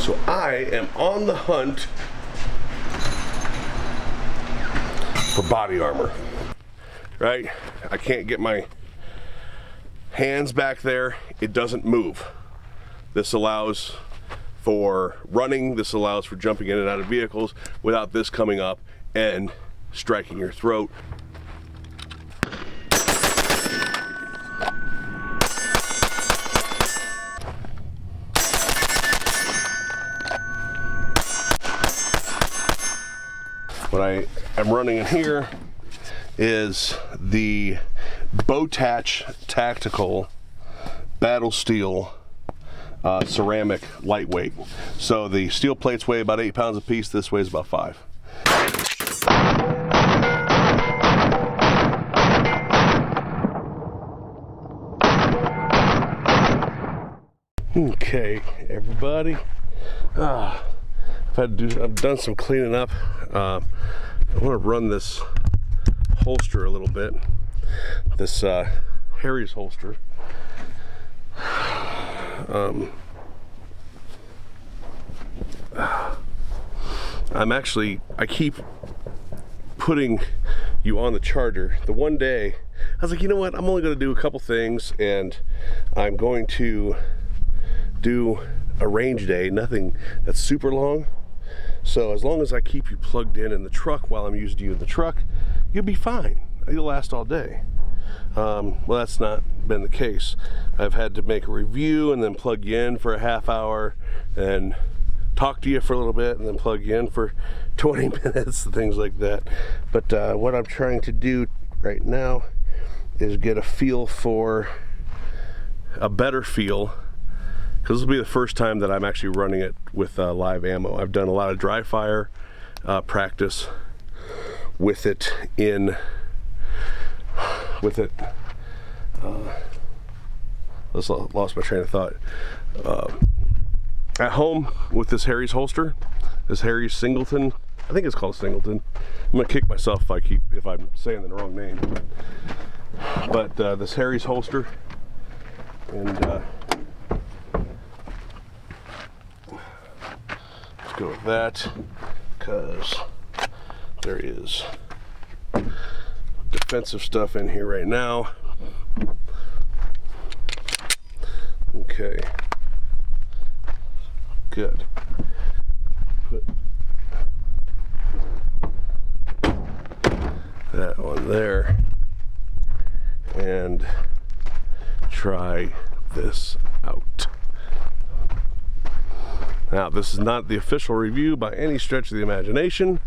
So I am on the hunt for body armor, right? I can't get my hands back there. It doesn't move. This allows for running. This allows for jumping in and out of vehicles without this coming up and striking your throat. What I am running in here is the Bowtach Tactical Battle Steel ceramic lightweight. So the steel plates weigh about 8 pounds a piece. This weighs about 5. Okay, everybody. I've done some cleaning up. I want to run this holster a little bit. This Harry's holster. I keep putting you on the charger. The one day I was like, you know what, I'm only going to do a couple things, and I'm going to do a range day, nothing that's super long. So as long as I keep you plugged in the truck while I'm using you in the truck, you'll be fine. You'll last all day. Well, that's not been the case. I've had to make a review and then plug you in for a half hour and talk to you for a little bit and then plug you in for 20 minutes and things like that. But what I'm trying to do right now is get a feel for a better feel, because this will be the first time that I'm actually running it with live ammo. I've done a lot of dry fire practice with it lost my train of thought. At home with this Harry's holster, this Harry's Singleton. I think it's called Singleton. I'm gonna kick myself if I'm saying the wrong name. But this Harry's holster, and let's go with that, because there is defensive stuff in here right now. Okay, good. Put that on there and try this out. Now, this is not the official review by any stretch of the imagination,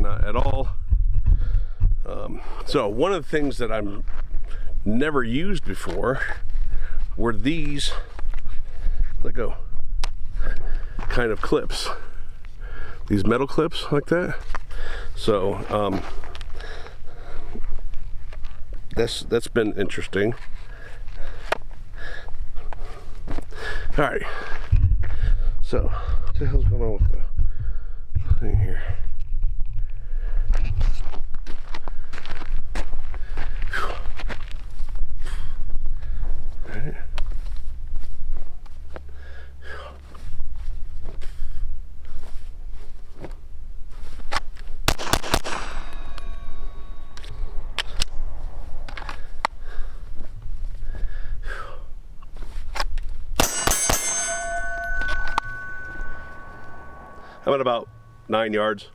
not at all. So one of the things that I'm never used before were these, let go, kind of clips. These metal clips like that. So that's been interesting. All right. So what the hell's going on with the thing here? Right. I'm at about 9 yards.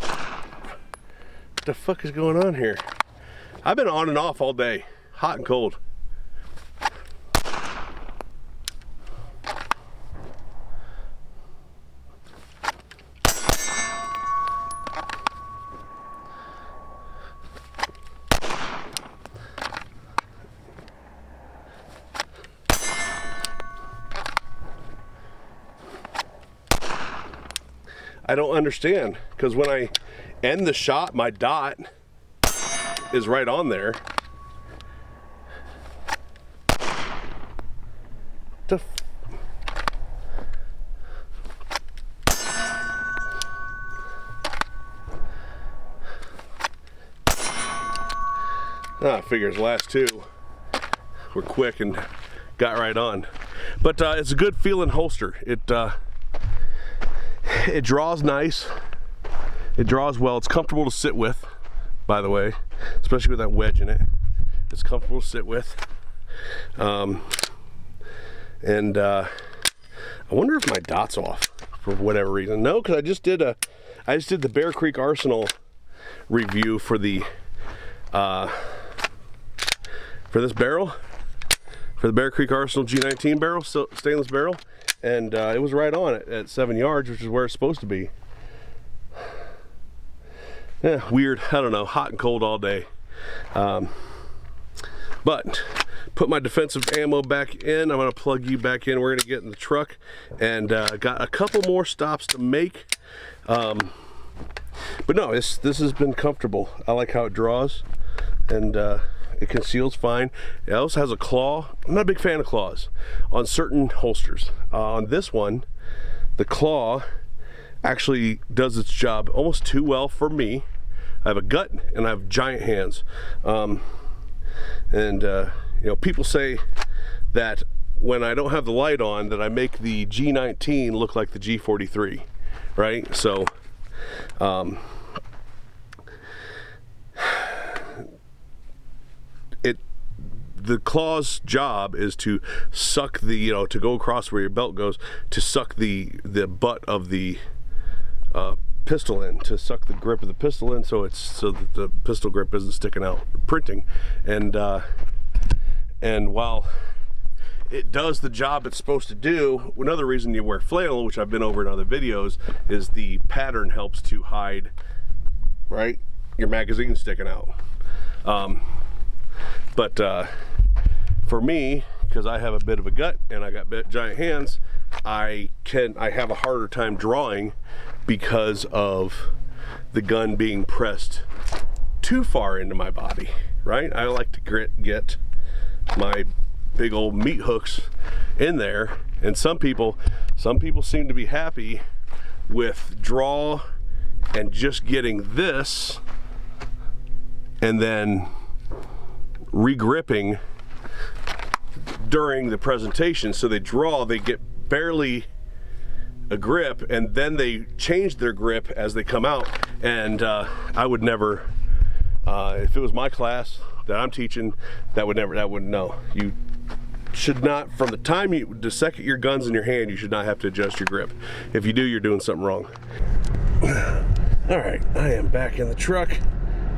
What the fuck is going on here? I've been on and off all day, hot and cold. I don't understand, because when I end the shot, my dot is right on there. I figure his last two were quick and got right on. But it's a good feeling holster. It draws nice. It draws well. It's comfortable to sit with, by the way, especially with that wedge in it. It's comfortable to sit with. I wonder if my dot's off for whatever reason. No, because I just did the Bear Creek Arsenal review for the for this barrel, for the Bear Creek Arsenal G19 barrel, stainless barrel, and it was right on it at 7 yards, which is where it's supposed to be. Yeah, weird. I don't know. Hot and cold all day. But put my defensive ammo back in. I'm going to plug you back in. We're going to get in the truck, and got a couple more stops to make. But no, this has been comfortable. I like how it draws, and it conceals fine. It also has a claw. I'm not a big fan of claws on certain holsters. On this one, the claw actually does its job almost too well for me. I have a gut and I have giant hands. You know, people say that when I don't have the light on, that I make the G19 look like the G43, right? So, the claw's job is to suck the, you know, to go across where your belt goes, to suck the butt of the pistol in, to suck the grip of the pistol in, so that the pistol grip isn't sticking out, printing. And while it does the job it's supposed to do, another reason you wear flannel, which I've been over in other videos, is the pattern helps to hide, right, your magazine sticking out. But for me, because I have a bit of a gut and I got giant hands, I have a harder time drawing because of the gun being pressed too far into my body, right? I like to get my big old meat hooks in there, and some people seem to be happy with draw and just getting this and then re-gripping during the presentation. So they draw, they get barely a grip, and then they change their grip as they come out. And I would never, if it was my class that I'm teaching, that wouldn't know. You should not, from the time the second your gun's in your hand, you should not have to adjust your grip. If you do, you're doing something wrong. All right, I am back in the truck.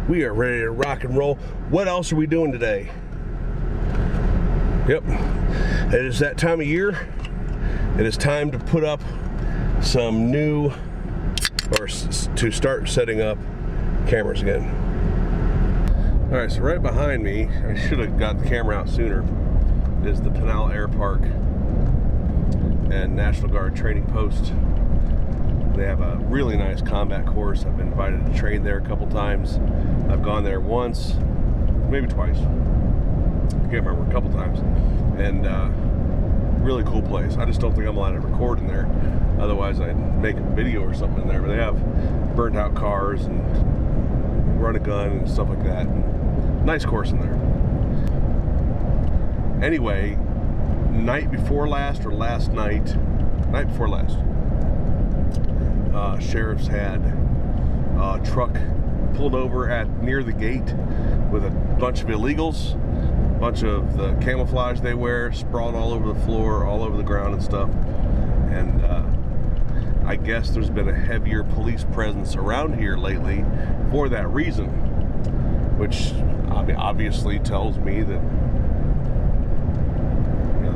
We are ready to rock and roll. What else are we doing today? Yep, it is that time of year. It is time to put up some new, or to start setting up cameras again. All right, so right behind me, I should have got the camera out sooner, is the Pinal Air Park and National Guard training post. They have a really nice combat course. I've been invited to train there a couple times. I've gone there once, maybe twice. I can't remember, a couple times. And really cool place. I just don't think I'm allowed to record in there. Otherwise I'd make a video or something in there. But they have burnt out cars and run a gun and stuff like that. And nice course in there. Anyway, night before last, or last night before last, sheriffs had a truck pulled over near the gate with a bunch of illegals, a bunch of the camouflage they wear sprawled all over the floor, all over the ground and stuff. And I guess there's been a heavier police presence around here lately for that reason, which obviously tells me that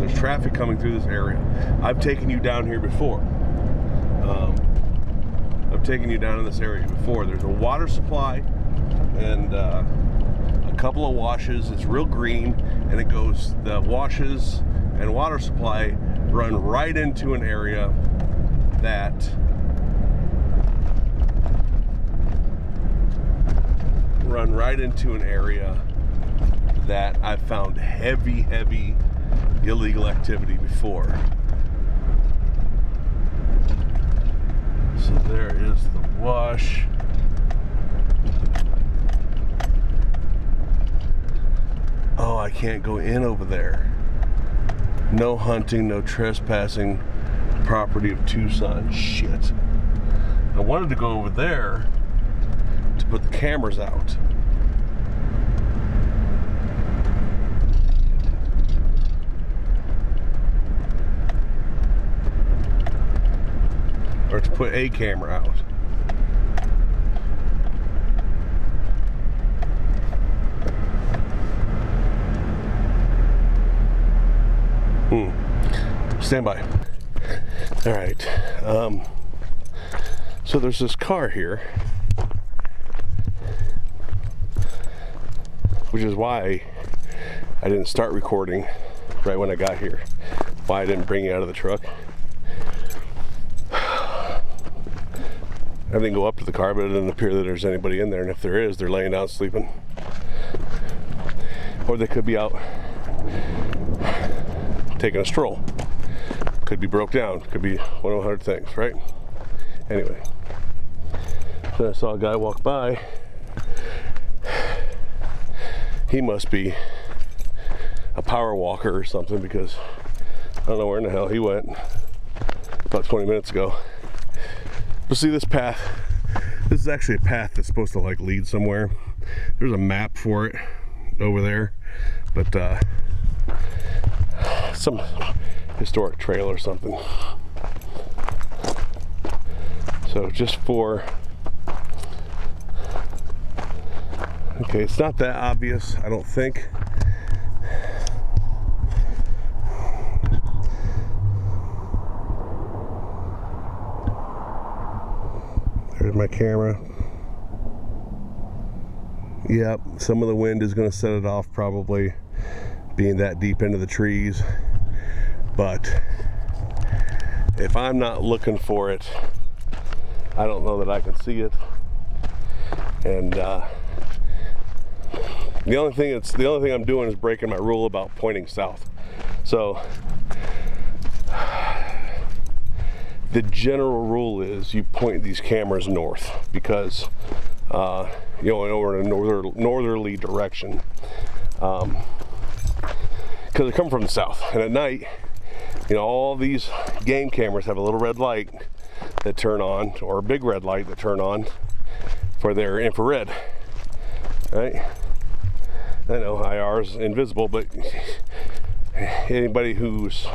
there's traffic coming through this area. I've taken you down here before. I've taken you down in this area before. There's a water supply and a couple of washes. It's real green, and it goes, the washes and water supply run right into an area that I've found heavy illegal activity before. So there is the wash. Oh, I can't go in over there. No hunting, no trespassing, property of Tucson. Shit. I wanted to go over there to put the cameras out. Or to put a camera out. Stand by. All right. So there's this car here, which is why I didn't start recording right when I got here. Why I didn't bring you out of the truck. I didn't go up to the car, but it doesn't appear that there's anybody in there, and if there is, they're laying down sleeping. Or they could be out taking a stroll. Could be broke down, could be one of 100 things, right? Anyway, so I saw a guy walk by. He must be a power walker or something, because I don't know where in the hell he went about 20 minutes ago. But see this path, this is actually a path that's supposed to like lead somewhere. There's a map for it over there, but some historic trail or something. So just for, okay, it's not that obvious, I don't think. There's my camera. Yep, some of the wind is going to set it off, probably being that deep into the trees. But if I'm not looking for it, I don't know that I can see it. And the only thing I'm doing is breaking my rule about pointing south. So the general rule is you point these cameras north, because you know, over in a northerly direction, because they come from the south. And at night, you know, all these game cameras have a little red light that turn on, or a big red light that turn on for their infrared, right? I know IR is invisible, but anybody who's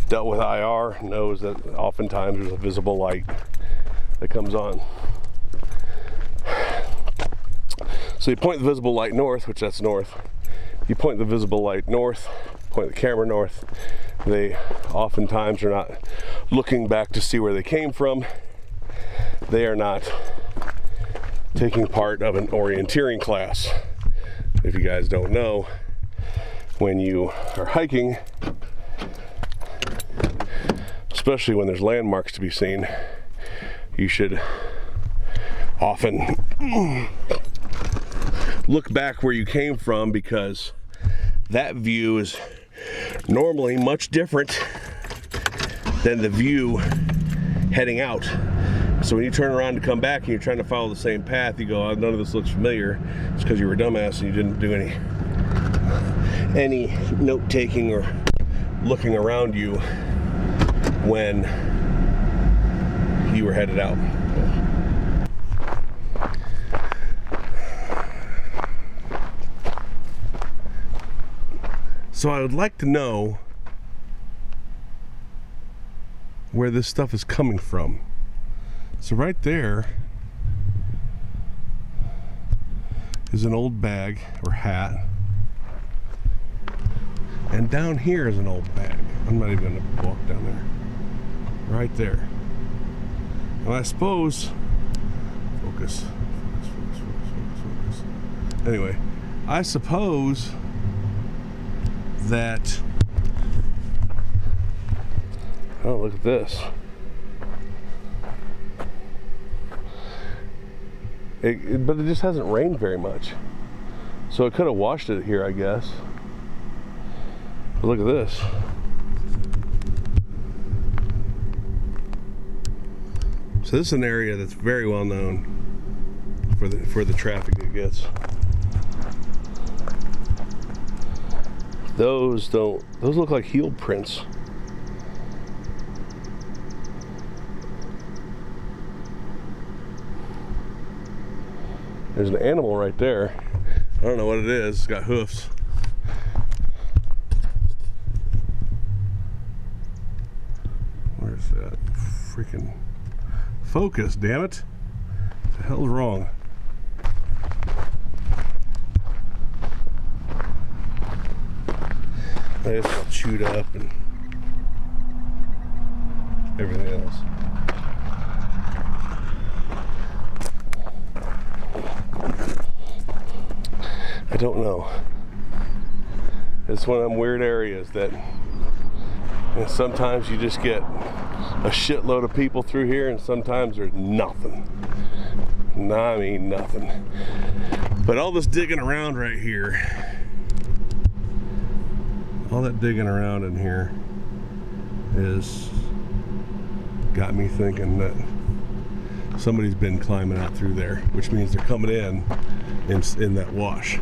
dealt with IR knows that oftentimes there's a visible light that comes on. So you point the visible light north, which that's north. You point the visible light north, point the camera north. They oftentimes are not looking back to see where they came from. They are not taking part of an orienteering class. If you guys don't know, when you are hiking, especially when there's landmarks to be seen, you should often look back where you came from, because that view is normally much different than the view heading out. So when you turn around to come back and you're trying to follow the same path, you go, oh, none of this looks familiar. It's because you were a dumbass and you didn't do any note taking or looking around you when you were headed out. So I would like to know where this stuff is coming from. So right there is an old bag or hat. And down here is an old bag. I'm not even gonna walk down there. Right there. And I suppose, focus. Anyway, I suppose that, oh, look at this. But it just hasn't rained very much. So it could have washed it here, I guess. But look at this. So this is an area that's very well known for the traffic it gets. Those look like heel prints. There's an animal right there. I don't know what it is. It's got hoofs. Where's that freaking focus, damn it? What the hell's wrong? It's all chewed up and everything else. I don't know. It's one of them weird areas that, and sometimes you just get a shitload of people through here, and sometimes there's nothing. I mean nothing. But all this digging around right here, all that digging around in here is got me thinking that somebody's been climbing out through there, which means they're coming in that wash.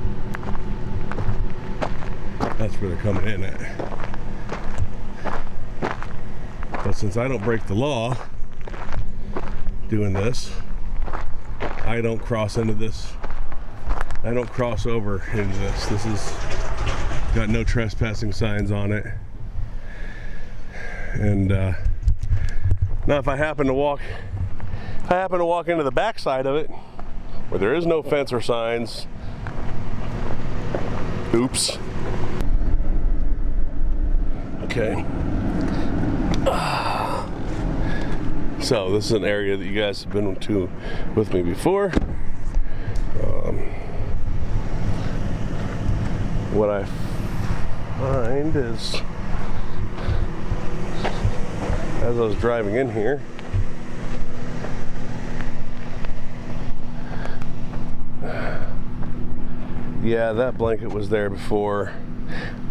That's where they're coming in at. But since I don't break the law doing this, I don't cross into this. I don't cross over into this. This is got no trespassing signs on it. And now if I happen to walk into the back side of it, where there is no fence or signs, oops. Okay. So this is an area that you guys have been to with me before. What I find is, as I was driving in here, yeah, that blanket was there before.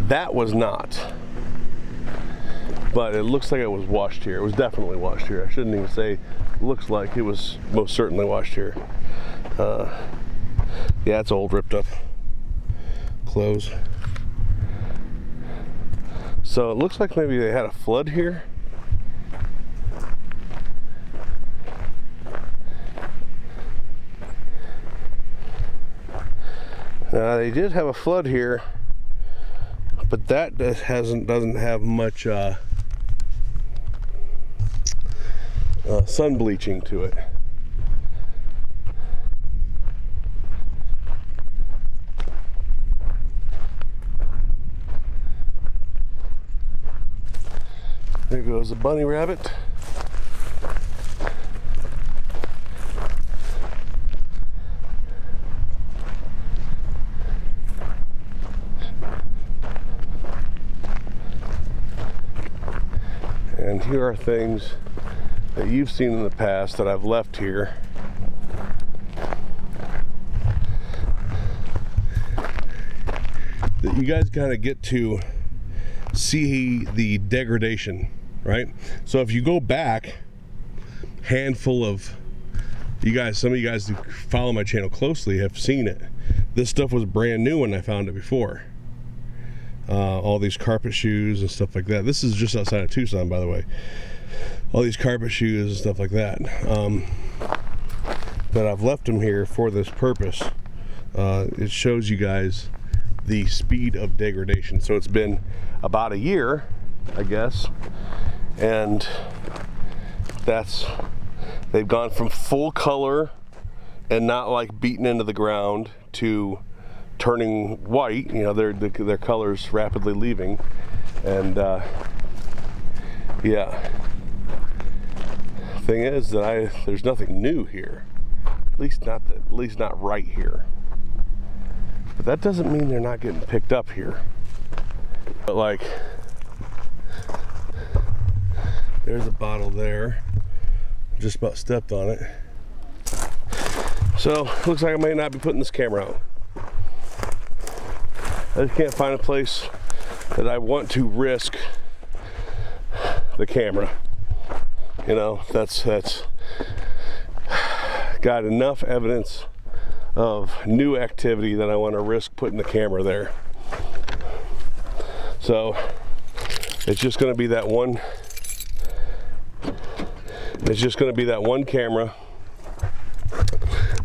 That was not. But it looks like it was washed here. It was definitely washed here. I shouldn't even say looks like, it was most certainly washed here. Yeah, it's old, ripped up clothes. So it looks like maybe they had a flood here. They did have a flood here, but that doesn't have much sun bleaching to it. There goes a bunny rabbit. And here are things that you've seen in the past that I've left here. That you guys kind of get to see the degradation, right? So if you go back, handful of you guys, some of you guys who follow my channel closely have seen it. This stuff was brand new when I found it before. All these carpet shoes and stuff like that. This is just outside of Tucson, by the way. All these carpet shoes and stuff like that. But I've left them here for this purpose. It shows you guys the speed of degradation. So it's been about a year, I guess, and they've gone from full color and not like beaten into the ground to turning white. You know, their colors rapidly leaving, and yeah. Thing is that there's nothing new here, at least not right here. But that doesn't mean they're not getting picked up here. But like, there's a bottle there. Just about stepped on it. So looks like I may not be putting this camera out. I just can't find a place that I want to risk the camera. You know, that's got enough evidence of new activity that I want to risk putting the camera there. So it's just going to be that one. It's just going to be that one camera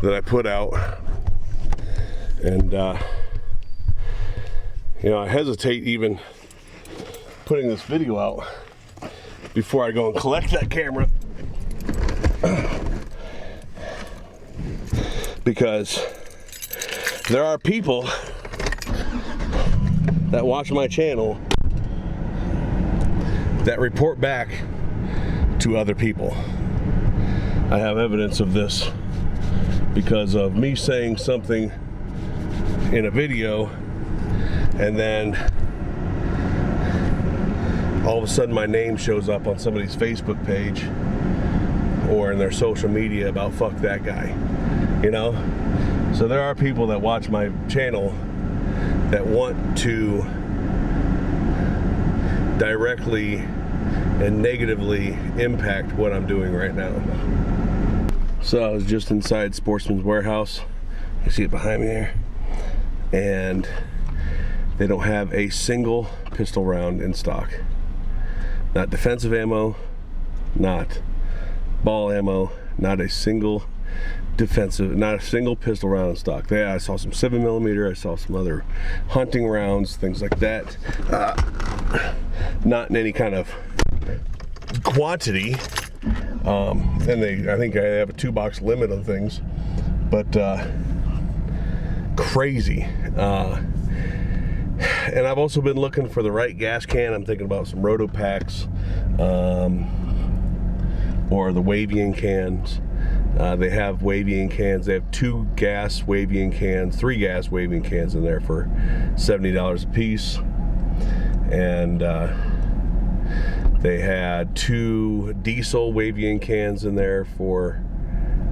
that I put out, and you know, I hesitate even putting this video out before I go and collect that camera, because there are people that watch my channel that report back to other people. I have evidence of this because of me saying something in a video, and then all of a sudden my name shows up on somebody's Facebook page or in their social media about fuck that guy, you know? So there are people that watch my channel that want to directly and negatively impact what I'm doing right now. So I was just inside Sportsman's Warehouse. You see it behind me there. And they don't have a single pistol round in stock. Not defensive ammo, not ball ammo, not a single defensive, not a single pistol round in stock. There, I saw some 7mm, I saw some other hunting rounds, things like that. Not in any kind of quantity. And I think I have a 2-box limit on things, but crazy. And I've also been looking for the right gas can. I'm thinking about some Roto Packs, or the Wavian cans. They have Wavian cans. They have 2 gas Wavian cans, 3 gas Wavian cans in there for $70 a piece. And they had 2 diesel Wavian cans in there for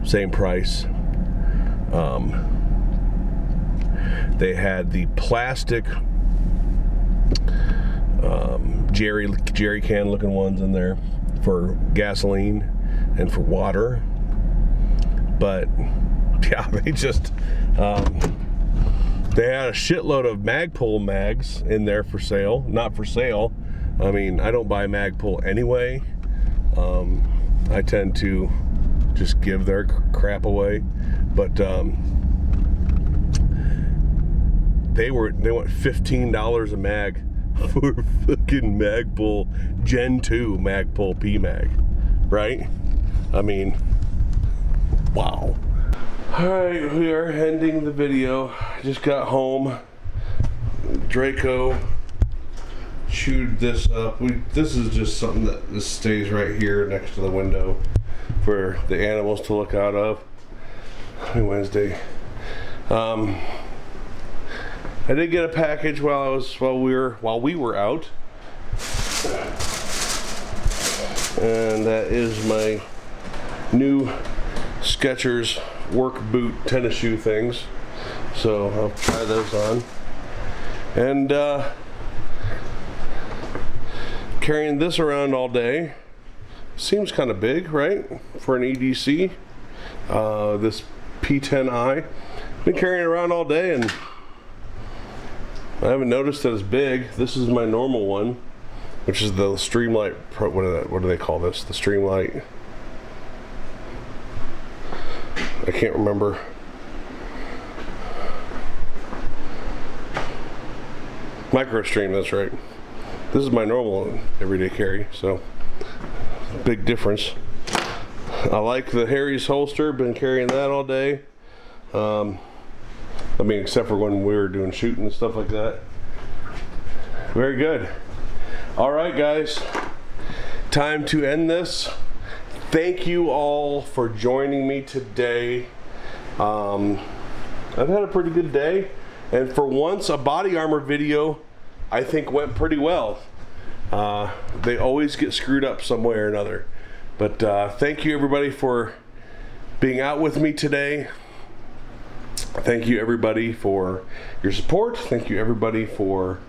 same price. They had the plastic jerry can looking ones in there for gasoline and for water. But yeah, they just they had a shitload of Magpul mags in there for sale. Not for sale. I mean, I don't buy Magpul anyway. I tend to just give their crap away. But they went $15 a mag for fucking Magpul Gen 2 Magpul P-Mag, right? I mean, wow. Alright, we are ending the video. Just got home. Draco chewed this up. This is just something that this stays right here next to the window for the animals to look out of. Wednesday. I did get a package while we were out, and that is my new Skechers work boot tennis shoe things. So I'll try those on. And carrying this around all day seems kind of big, right? For an EDC, this P10i. Been carrying it around all day and I haven't noticed that it's big. This is my normal one, which is the Streamlight Pro. What do they call this? The Streamlight. I can't remember. MicroStream, that's right. This is my normal everyday carry, so big difference. I like the Harry's holster. Been carrying that all day. I mean, except for when we were doing shooting and stuff like that. Very good. All right, guys. Time to end this. Thank you all for joining me today. I've had a pretty good day. And for once, a body armor video, I think, went pretty well. They always get screwed up some way or another. But thank you, everybody, for being out with me today. Thank you, everybody, for your support. Thank you, everybody, for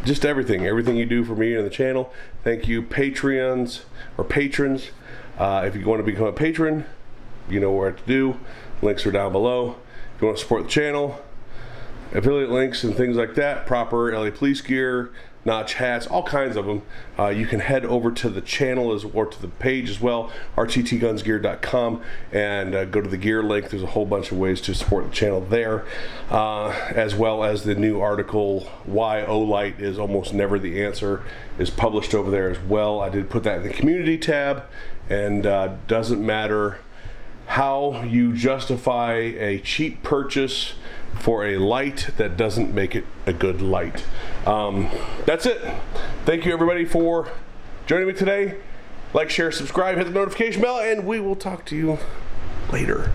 just everything you do for me and the channel. Thank you, Patreons or patrons. If you want to become a patron, you know what to do. Links are down below. If you want to support the channel, affiliate links and things like that, proper LA police gear, notch hats, all kinds of them. You can head over to the channel or to the page as well, rttgunsgear.com, and go to the gear link. There's a whole bunch of ways to support the channel there, as well as the new article, Why Olight is Almost Never the Answer, is published over there as well. I did put that in the community tab, and doesn't matter how you justify a cheap purchase for a light, that doesn't make it a good light. That's it. Thank you everybody for joining me today. Like, share, subscribe, hit the notification bell, and we will talk to you later.